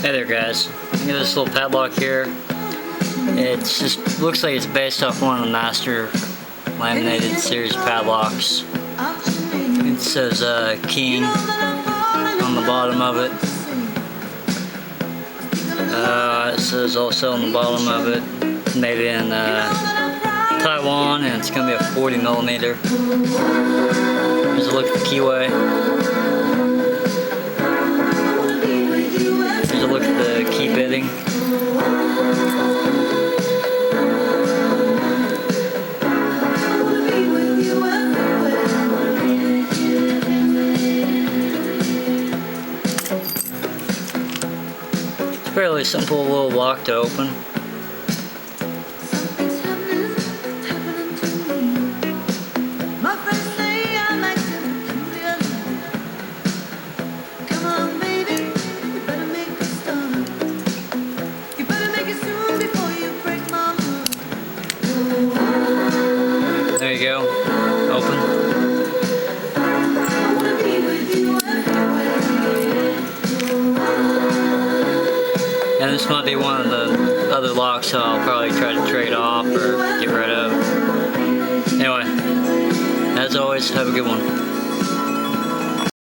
Hey there guys, look at this little padlock here. It just looks like it's based off one of the master laminated series padlocks. It says King on the bottom of it. It says also on the bottom of it, made in Taiwan, and it's going to be a 40mm. Here's a look at the keyway. Here's a look at the key bitting. It's a fairly simple little lock to open. There you go, open. And this might be one of the other locks so I'll probably try to trade off or get rid of. Anyway, as always, have a good one.